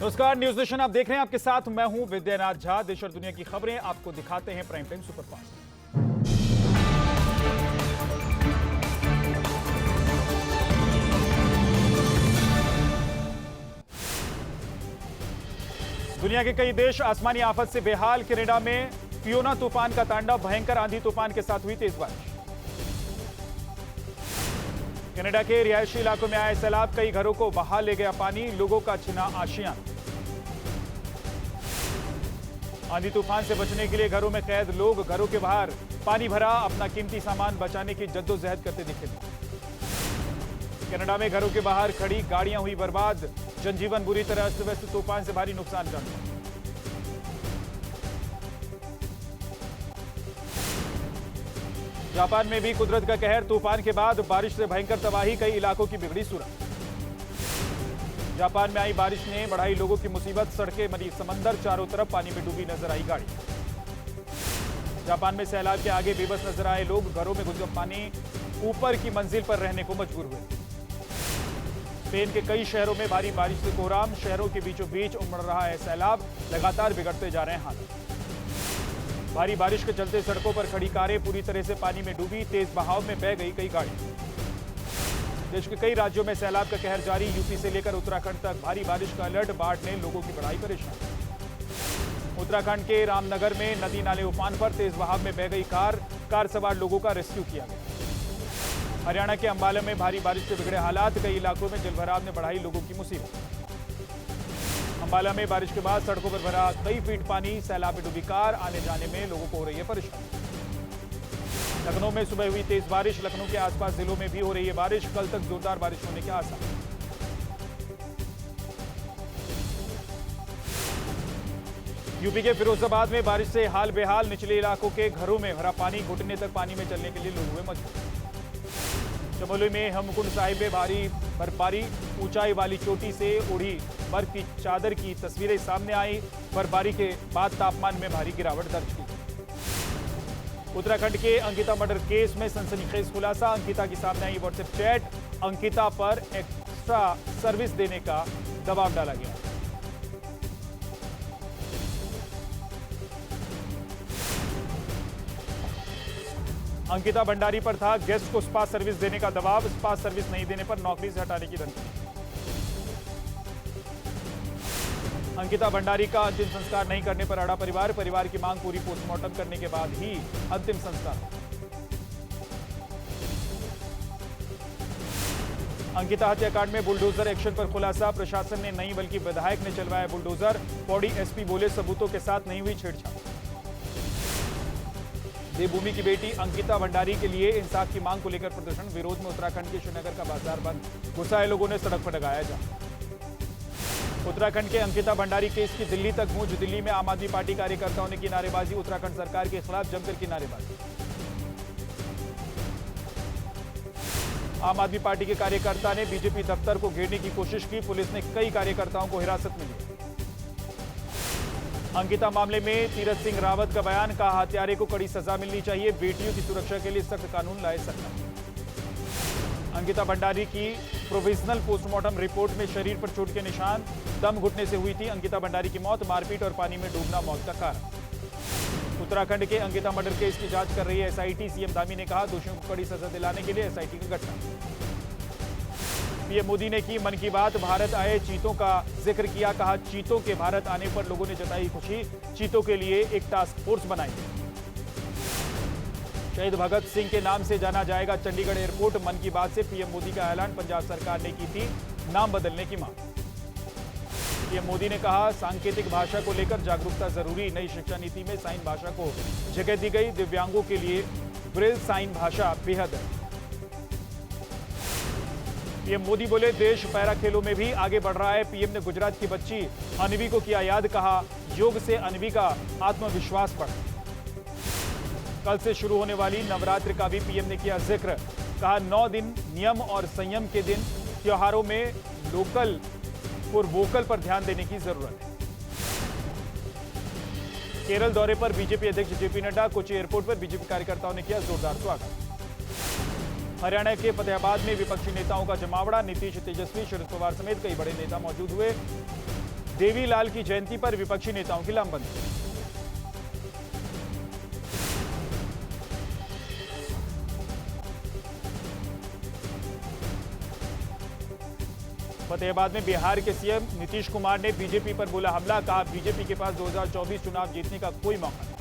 नमस्कार, news nation आप देख रहे हैं। आपके साथ मैं हूं विद्यानाथ झा। देश और दुनिया की खबरें आपको दिखाते हैं प्राइम टाइम सुपरफास्ट। दुनिया के कई देश आसमानी आफत से बेहाल। कनाडा में फियोना तूफान का तांडव, भयंकर आंधी तूफान के साथ हुई तेज बारिश। कनाडा के रिहायशी इलाकों में आए सैलाब, कई घरों को बहा ले गया पानी, लोगों का छिना आशियाना। आंधी तूफान से बचने के लिए घरों में कैद लोग, घरों के बाहर पानी भरा, अपना कीमती सामान बचाने की जद्दोजहद करते दिखे। कनाडा में घरों के बाहर खड़ी गाड़ियां हुई बर्बाद, जनजीवन बुरी तरह अस्त व्यस्त, तूफान से भारी नुकसान का अनुमान। जापान में भी कुदरत का कहर, तूफान के बाद बारिश से भयंकर तबाही, कई इलाकों की बिगड़ी सूरत। जापान में आई बारिश ने बढ़ाई लोगों की मुसीबत, सड़कें मरी समंदर, चारों तरफ पानी में डूबी नजर आई गाड़ी। जापान में सैलाब के आगे बेबस नजर आए लोग, घरों में घुस पानी, ऊपर की मंजिल पर रहने को मजबूर हुए। स्पेन के कई शहरों में भारी बारिश से कोहराम, शहरों के बीचों बीच उमड़ रहा है सैलाब, लगातार बिगड़ते जा रहे हैं हालात। भारी बारिश के चलते सड़कों पर खड़ी कारें पूरी तरह से पानी में डूबी, तेज बहाव में बह गई कई गाड़ी। देश के कई राज्यों में सैलाब का कहर जारी, यूपी से लेकर उत्तराखंड तक भारी बारिश का अलर्ट, बाढ़ ने लोगों की बढ़ाई परेशानी। उत्तराखंड के रामनगर में नदी नाले उफान पर, तेज बहाव में बह गई कार सवार लोगों का रेस्क्यू किया गया। हरियाणा के अंबाला में भारी बारिश से बिगड़े हालात, कई इलाकों में जलभराव ने बढ़ाई लोगों की मुसीबत। अंबाला में बारिश के बाद सड़कों पर भरा कई फीट पानी, सैलाब में डूबी कार, आने जाने में लोगों को हो रही है परेशानी। लखनऊ में सुबह हुई तेज बारिश, लखनऊ के आसपास जिलों में भी हो रही है बारिश, कल तक जोरदार बारिश होने के आसार। यूपी के फिरोजाबाद में बारिश से हाल बेहाल, निचले इलाकों के घरों में भरा पानी, घुटने तक पानी में चलने के लिए लोग हुए मजबूर। चमोली में हेमकुंड साहिब में भारी बर्फबारी, ऊंचाई वाली चोटी से उड़ी बर्फ की चादर की तस्वीरें सामने आई। बर्फबारी के बाद तापमान में भारी गिरावट दर्ज की। उत्तराखंड के अंकिता मर्डर केस में सनसनीखेज खुलासा, अंकिता की सामने आई व्हाट्सएप चैट, अंकिता पर एक्स्ट्रा सर्विस देने का दबाव डाला गया। अंकिता भंडारी पर था गेस्ट को स्पा सर्विस देने का दबाव, स्पा सर्विस नहीं देने पर नौकरी से हटाने की धमकी। अंकिता भंडारी का अंतिम संस्कार नहीं करने पर अड़ा परिवार की मांग पूरी पोस्टमार्टम करने के बाद ही अंतिम संस्कार। अंकिता हत्याकांड में बुलडोजर एक्शन पर खुलासा, प्रशासन ने नहीं बल्कि विधायक ने चलवाया बुलडोजर, पौड़ी एसपी बोले सबूतों के साथ नहीं हुई छेड़छाड़। देवभूमि की बेटी अंकिता भंडारी के लिए इंसाफ की मांग को लेकर प्रदर्शन, विरोध में उत्तराखंड के श्रीनगर का बाजार बंद, गुस्साए लोगों ने सड़क पर लगाया जा। उत्तराखंड के अंकिता भंडारी केस की दिल्ली तक गूंज, दिल्ली में आम आदमी पार्टी कार्यकर्ताओं ने की नारेबाजी, उत्तराखंड सरकार के खिलाफ जमकर की नारेबाजी। आम आदमी पार्टी के कार्यकर्ता ने बीजेपी दफ्तर को घेरने की कोशिश की, पुलिस ने कई कार्यकर्ताओं को हिरासत में लिया। अंकिता मामले में तीरथ सिंह रावत का बयान, कहा हत्यारे को कड़ी सजा मिलनी चाहिए, बेटियों की सुरक्षा के लिए सख्त कानून लाए सरकार। अंकिता भंडारी की प्रोविजनल पोस्टमार्टम रिपोर्ट में शरीर पर चोट के निशान, दम घुटने से हुई थी अंकिता भंडारी की मौत, मारपीट और पानी में डूबना मौत का कारण। उत्तराखंड के अंकिता मर्डर केस की जांच कर रही है एसआईटी, सीएम धामी ने कहा दोषियों को कड़ी सजा दिलाने के लिए एसआईटी का गठन। पीएम मोदी ने की मन की बात, भारत आए चीतों का जिक्र किया, कहा चीतों के भारत आने पर लोगों ने जताई खुशी, चीतों के लिए एक टास्क फोर्स बनाई। शहीद भगत सिंह के नाम से जाना जाएगा चंडीगढ़ एयरपोर्ट, मन की बात से पीएम मोदी का ऐलान, पंजाब सरकार ने की थी नाम बदलने की मांग। पीएम मोदी ने कहा सांकेतिक भाषा को लेकर जागरूकता जरूरी, नई शिक्षा नीति में साइन भाषा को जगह दी गई, दिव्यांगों के लिए ब्रेल साइन भाषा बेहद है। पीएम मोदी बोले देश पैरा खेलों में भी आगे बढ़ रहा है, पीएम ने गुजरात की बच्ची अनवी को किया याद, कहा योग से अनवी का आत्मविश्वास बढ़ा। कल से शुरू होने वाली नवरात्र का भी पीएम ने किया जिक्र, कहा 9 दिन नियम और संयम के दिन, त्योहारों में लोकल और वोकल पर ध्यान देने की जरूरत है। केरल दौरे पर बीजेपी अध्यक्ष जेपी नड्डा, कोची एयरपोर्ट पर बीजेपी कार्यकर्ताओं ने किया जोरदार स्वागत। हरियाणा के फतेहाबाद में विपक्षी नेताओं का जमावड़ा, नीतीश, तेजस्वी, शरद पवार समेत कई बड़े नेता मौजूद हुए। देवीलाल की जयंती पर विपक्षी नेताओं की लामबंदी। फतेहाबाद में बिहार के सीएम नीतीश कुमार ने बीजेपी पर बोला हमला, कहा बीजेपी के पास 2024 चुनाव जीतने का कोई मौका नहीं।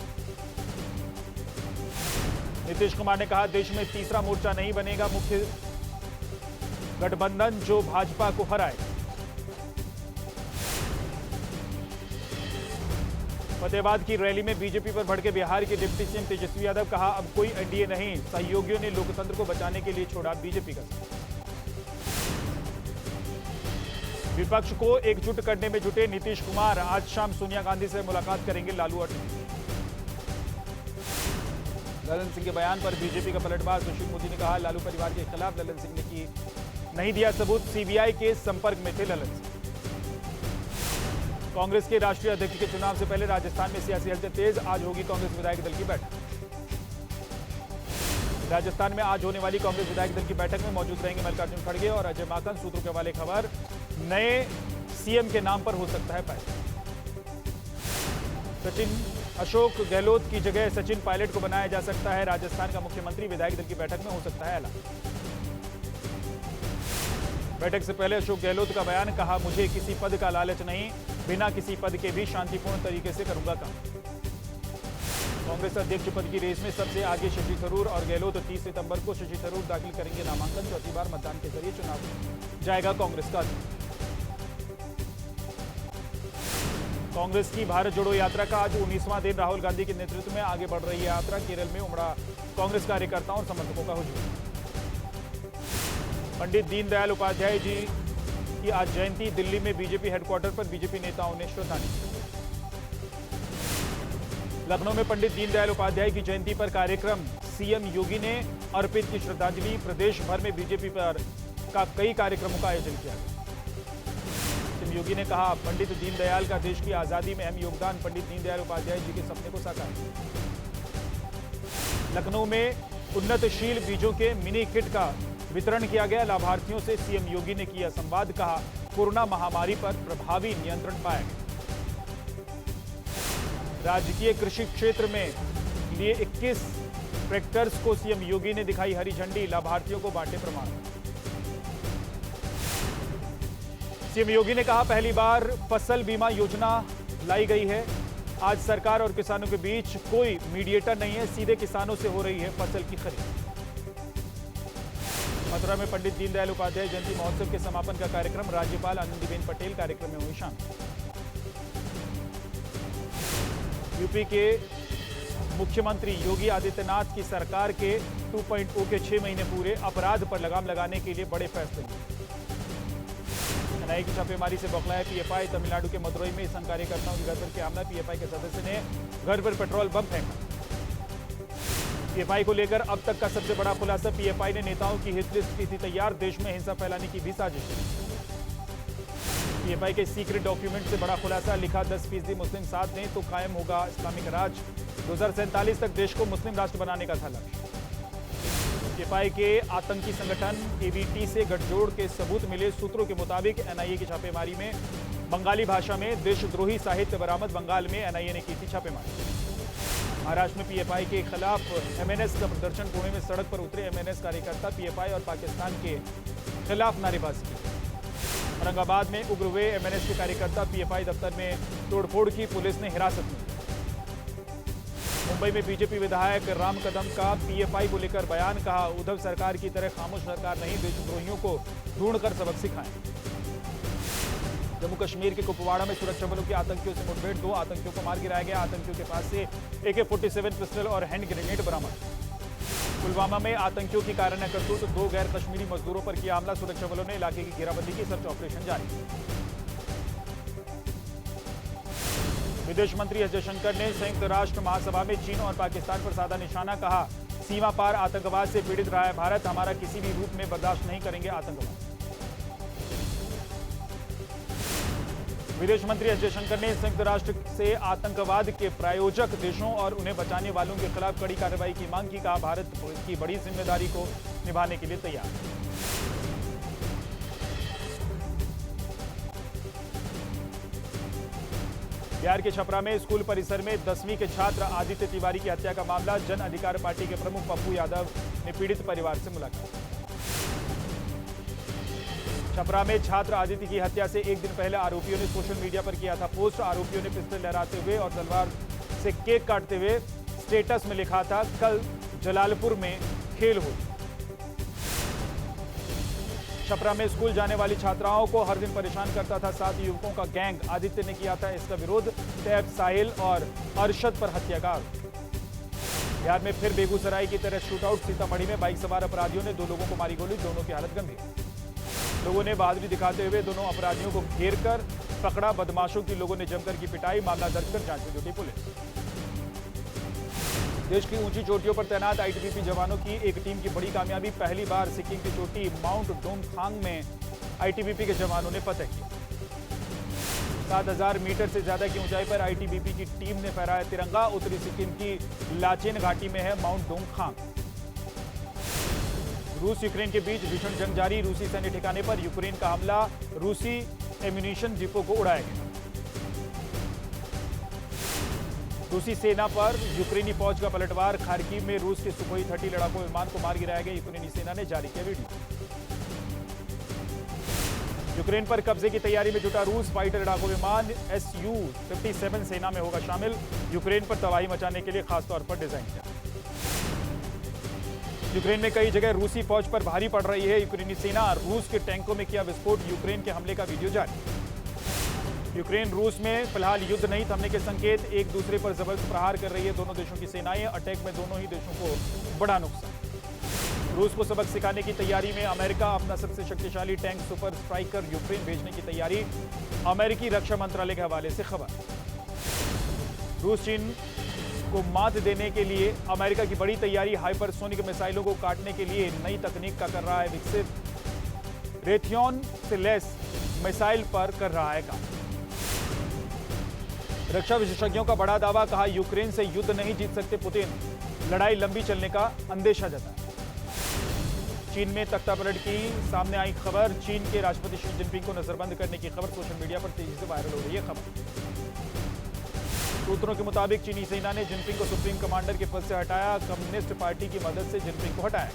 नीतीश कुमार ने कहा देश में तीसरा मोर्चा नहीं बनेगा मुख्य गठबंधन जो भाजपा को हराए। फतेहाबाद की रैली में बीजेपी पर भड़के बिहार के डिप्टी सीएम तेजस्वी यादव, कहा अब कोई एनडीए नहीं, सहयोगियों ने लोकतंत्र को बचाने के लिए छोड़ा बीजेपी का साथ। विपक्ष को एकजुट करने में जुटे नीतीश कुमार, आज शाम सोनिया गांधी से मुलाकात करेंगे लालू और ललन सिंह के बयान पर बीजेपी का पलटवार। सुशील मोदी ने कहा लालू परिवार के खिलाफ ललन सिंह ने नहीं दिया सबूत, सीबीआई के संपर्क में थे ललन सिंह। कांग्रेस के राष्ट्रीय अध्यक्ष के चुनाव से पहले राजस्थान में सियासी हलचल तेज, आज होगी कांग्रेस विधायक दल की बैठक। राजस्थान में आज होने वाली कांग्रेस विधायक दल की बैठक में मौजूद रहेंगे मल्लिकार्जुन खड़गे और अजय माकन। सूत्रों के हवाले खबर, नए सीएम के नाम पर हो सकता है पैसा। सचिन अशोक गहलोत की जगह सचिन पायलट को बनाया जा सकता है राजस्थान का मुख्यमंत्री, विधायक दल की बैठक में हो सकता है ऐलान। बैठक से पहले अशोक गहलोत का बयान, कहा मुझे किसी पद का लालच नहीं, बिना किसी पद के भी शांतिपूर्ण तरीके से करूंगा काम। कांग्रेस अध्यक्ष पद की रेस में सबसे आगे शशि थरूर और गहलोत। 30 सितंबर को शशि थरूर दाखिल करेंगे नामांकन, चौथी बार मतदान के जरिए चुनाव जाएगा कांग्रेस का। कांग्रेस की भारत जोड़ो यात्रा का आज 19वां दिन, राहुल गांधी के नेतृत्व में आगे बढ़ रही है यात्रा। केरल में उमड़ा कांग्रेस कार्यकर्ताओं और समर्थकों का हुजूम। पंडित दीनदयाल उपाध्याय जी की आज जयंती, दिल्ली में बीजेपी हेडक्वार्टर पर बीजेपी नेताओं ने श्रद्धांजलि। लखनऊ में पंडित दीनदयाल उपाध्याय की जयंती पर कार्यक्रम, सीएम योगी ने अर्पित की श्रद्धांजलि। प्रदेश भर में बीजेपी पर कई कार्यक्रमों का आयोजन किया गया। सीएम योगी ने कहा पंडित दीनदयाल का देश की आजादी में अहम योगदान, पंडित दीनदयाल उपाध्याय जी के सपने को साकार किया। लखनऊ में उन्नतशील बीजों के मिनी किट का वितरण किया गया, लाभार्थियों से सीएम योगी ने किया संवाद, कहा कोरोना महामारी पर प्रभावी नियंत्रण पाया गया। राजकीय कृषि क्षेत्र में लिए 21 ट्रैक्टर्स को सीएम योगी ने दिखाई हरी झंडी, लाभार्थियों को बांटे प्रमाण। सीएम योगी ने कहा पहली बार फसल बीमा योजना लाई गई है, आज सरकार और किसानों के बीच कोई मीडिएटर नहीं है, सीधे किसानों से हो रही है फसल की खरीद। मथुरा में पंडित दीनदयाल उपाध्याय जयंती महोत्सव के समापन का कार्यक्रम, राज्यपाल आनंदीबेन पटेल कार्यक्रम में हुई शामिल। यूपी के मुख्यमंत्री योगी आदित्यनाथ की सरकार के 2.0 के 6 महीने पूरे, अपराध पर लगाम लगाने के लिए बड़े फैसले लिए। एनआईए की छापेमारी से बौखलाया पीएफआई, तमिलनाडु के मदुरई में संघ कार्यकर्ताओं के घर पर किया हमला, पीएफआई के सदस्य ने घर पर पेट्रोल बम फेंका। पीएफआई को लेकर अब तक का सबसे बड़ा खुलासा, पीएफआई ने नेताओं की हिट लिस्ट की थी तैयार, देश में हिंसा फैलाने की भी साजिश। पीएफआई के सीक्रेट डॉक्यूमेंट से बड़ा खुलासा, लिखा 10% मुस्लिम साथ दें तो कायम होगा इस्लामिक राज, 2047 तक देश को मुस्लिम राष्ट्र बनाने का था लक्ष्य। पीएफआई के आतंकी संगठन केवीटी से गठजोड़ के सबूत मिले, सूत्रों के मुताबिक एनआईए की छापेमारी में बंगाली भाषा में देशद्रोही साहित्य बरामद, बंगाल में एनआईए ने की थी छापेमारी। महाराष्ट्र में पीएफआई के खिलाफ एमएनएस का प्रदर्शन, पुणे में सड़क पर उतरे एमएनएस कार्यकर्ता, पीएफआई और पाकिस्तान के खिलाफ नारेबाजी की। औरंगाबाद में उग्र हुए एमएनएस के कार्यकर्ता, पीएफआई दफ्तर में तोड़फोड़ की, पुलिस ने हिरासत में। मुंबई में बीजेपी विधायक राम कदम का पीएफआई को लेकर बयान, कहा उद्धव सरकार की तरह खामोश सरकार नहीं, देशद्रोहियों को ढूंढकर सबक सिखाएं। जम्मू कश्मीर के कुपवाड़ा में सुरक्षा बलों की आतंकियों से मुठभेड़, 2 आतंकियों को मार गिराया गया, आतंकियों के पास से AK-47 पिस्टल और हैंड ग्रेनेड बरामद। पुलवामा में आतंकियों की काराना करतूत, 2 गैर कश्मीरी मजदूरों पर किया हमला, सुरक्षा बलों ने इलाके की घेराबंदी की, सर्च ऑपरेशन जारी। विदेश मंत्री एस जयशंकर ने संयुक्त राष्ट्र महासभा में चीन और पाकिस्तान पर साधा निशाना, कहा सीमा पार आतंकवाद से पीड़ित रहा है भारत, हमारा किसी भी रूप में बर्दाश्त नहीं करेंगे आतंकवाद। विदेश मंत्री एस जयशंकर ने संयुक्त राष्ट्र से आतंकवाद के प्रायोजक देशों और उन्हें बचाने वालों के खिलाफ कड़ी कार्रवाई की मांग की, कहा भारत की बड़ी जिम्मेदारी को निभाने के लिए तैयार। बिहार के छपरा में स्कूल परिसर में 10वीं के छात्र आदित्य तिवारी की हत्या का मामला। जन अधिकार पार्टी के प्रमुख पप्पू यादव ने पीड़ित परिवार से मुलाकात। छपरा में छात्र आदित्य की हत्या से एक दिन पहले आरोपियों ने सोशल मीडिया पर किया था पोस्ट। आरोपियों ने पिस्टल लहराते हुए और तलवार से केक काटते हुए स्टेटस में लिखा था, कल जलालपुर में खेल हो। छपरा में स्कूल जाने वाली छात्राओं को हर दिन परेशान करता था 7 युवकों का गैंग। आदित्य ने किया था इसका विरोध। तैब, साहिल और अरशद पर हत्या का आरोप। बिहार में फिर बेगूसराय की तरह शूटआउट। सीतामढ़ी में बाइक सवार अपराधियों ने 2 लोगों को मारी गोली। दोनों की हालत गंभीर। लोगों ने बहादुरी दिखाते हुए दोनों अपराधियों को घेर कर पकड़ा। बदमाशों की लोगों ने जमकर की पिटाई। मामला दर्ज कर जांच में जुटी पुलिस। देश की ऊंची चोटियों पर तैनात आईटीबीपी जवानों की एक टीम की बड़ी कामयाबी। पहली बार सिक्किम की चोटी माउंट डोंगथांग में आईटीबीपी के जवानों ने फतह की। 7000 मीटर से ज्यादा की ऊंचाई पर आईटीबीपी की टीम ने फहराया तिरंगा। उत्तरी सिक्किम की लाचेन घाटी में है माउंट डोंगथांग। रूस यूक्रेन के बीच भीषण जंग जारी। रूसी सैन्य ठिकाने पर यूक्रेन का हमला। रूसी एम्यूनिशन डिपो को उड़ाया गया। रूसी सेना पर यूक्रेनी फौज का पलटवार। खार्किव में रूस के सुखोई 30 लड़ाकू विमान को मार गिराया गया। यूक्रेनी सेना ने जारी किया वीडियो। यूक्रेन पर कब्जे की तैयारी में जुटा रूस। फाइटर लड़ाकू विमान Su-57 सेना में होगा शामिल। यूक्रेन पर तबाही मचाने के लिए खासतौर पर डिजाइन किया। यूक्रेन में कई जगह रूसी फौज पर भारी पड़ रही है। यूक्रेनी सेना रूस के टैंकों में किया विस्फोट। यूक्रेन के हमले का वीडियो जारी। यूक्रेन रूस में फिलहाल युद्ध नहीं थमने के संकेत। एक दूसरे पर जबरदस्त प्रहार कर रही है दोनों देशों की सेनाएं। अटैक में दोनों ही देशों को बड़ा नुकसान। रूस को सबक सिखाने की तैयारी में अमेरिका। अपना सबसे शक्तिशाली टैंक सुपर स्ट्राइकर यूक्रेन भेजने की तैयारी। अमेरिकी रक्षा मंत्रालय के हवाले से खबर। रूस चीन को मात देने के लिए अमेरिका की बड़ी तैयारी। हाइपरसोनिक मिसाइलों को काटने के लिए नई तकनीक का कर रहा है विकसित। रेथियन से लैस मिसाइल पर कर रहा है काम। रक्षा विशेषज्ञों का बड़ा दावा। कहा, यूक्रेन से युद्ध नहीं जीत सकते पुतिन। लड़ाई लंबी चलने का अंदेशा जताया। चीन में तख्तापलट की सामने आई खबर। चीन के राष्ट्रपति शी जिनपिंग को नजरबंद करने की खबर सोशल मीडिया पर तेजी से वायरल हो रही है। खबर सूत्रों के मुताबिक चीनी सेना ने जिनपिंग को सुप्रीम कमांडर के पद से हटाया। कम्युनिस्ट पार्टी की मदद से जिनपिंग को हटाया।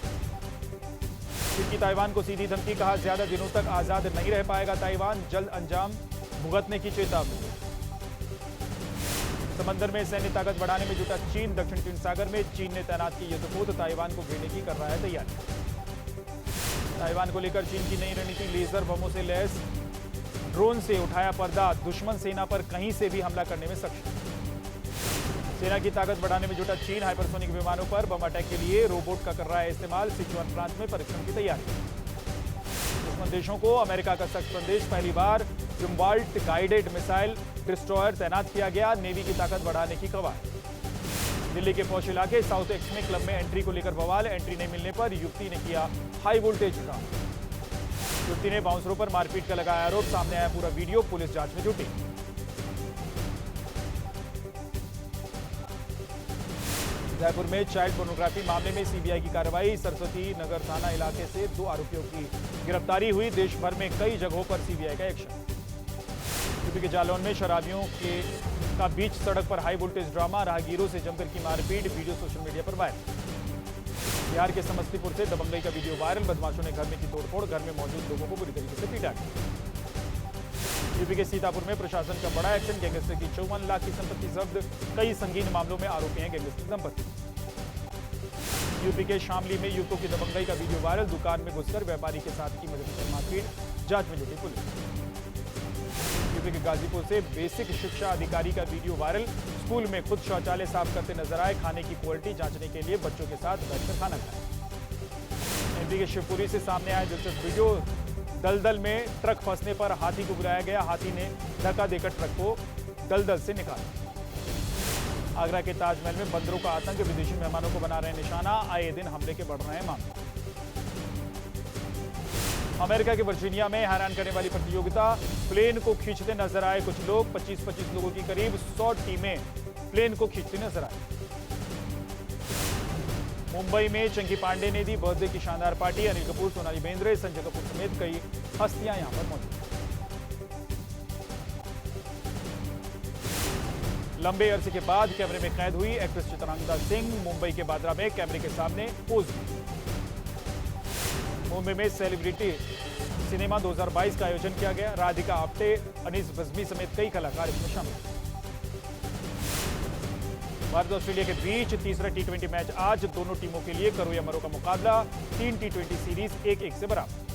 चीन की ताइवान को सीधी धमकी। कहा, ज्यादा दिनों तक आजाद नहीं रह पाएगा ताइवान। जल्द अंजाम भुगतने की चेतावनी। समंदर में सैन्य ताकत बढ़ाने में जुटा चीन। दक्षिण चीन सागर में चीन ने तैनात की युद्धपोत। ताइवान को घेरने की कर रहा है तैयारी। ताइवान को लेकर चीन की नई रणनीति। लेजर बमों से लैस ड्रोन से उठाया पर्दा। दुश्मन सेना पर कहीं से भी हमला करने में सक्षम। सेना की ताकत बढ़ाने में जुटा चीन। हाइपरसोनिक विमानों पर बम अटैक के लिए रोबोट का कर रहा है इस्तेमाल। सिचुआन प्रांत में परीक्षण की तैयारी। दुश्मन देशों को अमेरिका का सख्त संदेश। पहली बार जुम्बाल्ट गाइडेड मिसाइल डिस्ट्रॉयर तैनात किया गया। नेवी की ताकत बढ़ाने की कवायद। दिल्ली के पौष इलाके साउथ एक्स में क्लब में एंट्री को लेकर बवाल। एंट्री नहीं मिलने पर युवती ने किया हाई वोल्टेज ड्रामा। युवती ने बाउंसरों पर मारपीट का लगाया आरोप। सामने आया पूरा वीडियो। पुलिस जांच में जुटी। जयपुर में चाइल्ड पोर्नोग्राफी मामले में सीबीआई की कार्रवाई। सरस्वती नगर थाना इलाके से 2 आरोपियों की गिरफ्तारी हुई। देश भर में कई जगहों पर सीबीआई का एक्शन। यूपी के जालौन में शराबियों का बीच सड़क पर हाई वोल्टेज ड्रामा। राहगीरों से जमकर की मारपीट। वीडियो सोशल मीडिया पर वायरल। बिहार के समस्तीपुर से दबंगई का वीडियो वायरल। बदमाशों ने घर में की तोड़फोड़। घर में मौजूद लोगों को बुरी तरीके से पीटा गया। यूपी के सीतापुर में प्रशासन का बड़ा एक्शन। गैंगस्टर की 54 लाख की संपत्ति जब्त। कई संगीन मामलों में आरोपी हैं गैंगस्टर दंपति। यूपी के शामली में युवकों की दबंगई का वीडियो वायरल। दुकान में घुसकर व्यापारी के साथ की मदद मारपीट। जांच में जुटी पुलिस। यूपी के गाजीपुर से बेसिक शिक्षा अधिकारी का वीडियो वायरल। स्कूल में खुद शौचालय साफ करते नजर आए। खाने की क्वालिटी जांचने के लिए बच्चों के साथ बैठकर खाना खाया। एमपी के शिवपुरी से सामने आया दिलचस्प वीडियो। दलदल में ट्रक फंसने पर हाथी को बुलाया गया। हाथी ने धक्का देकर ट्रक को दलदल से निकाला। आगरा के ताजमहल में बंदरों का आतंक। विदेशी मेहमानों को बना रहे निशाना। आए दिन हमले के बढ़ रहे हैं मामले। अमेरिका के वर्जीनिया में हैरान करने वाली प्रतियोगिता। प्लेन को खींचते नजर आए कुछ लोग। 25-25 लोगों की करीब 100 टीमें प्लेन को खींचती नजर आई। मुंबई में चंकी पांडे ने दी बर्थडे की शानदार पार्टी। अनिल कपूर, सोनाली बेंद्रे, संजय कपूर समेत कई हस्तियां यहां पर मौजूद। लंबे अरसे के बाद कैमरे में कैद हुई एक्ट्रेस चित्रांगदा सिंह मुंबई के बांद्रा में कैमरे के सामने पोज दी। मुंबई में सेलिब्रिटी सिनेमा 2022 का आयोजन किया गया। राधिका आप्टे, अनीस बज़मी समेत कई कलाकार इसमें शामिल। भारत और ऑस्ट्रेलिया के बीच तीसरा टी20 मैच आज। दोनों टीमों के लिए करो या मरो का मुकाबला। 3 टी20 सीरीज 1-1 से बराबर।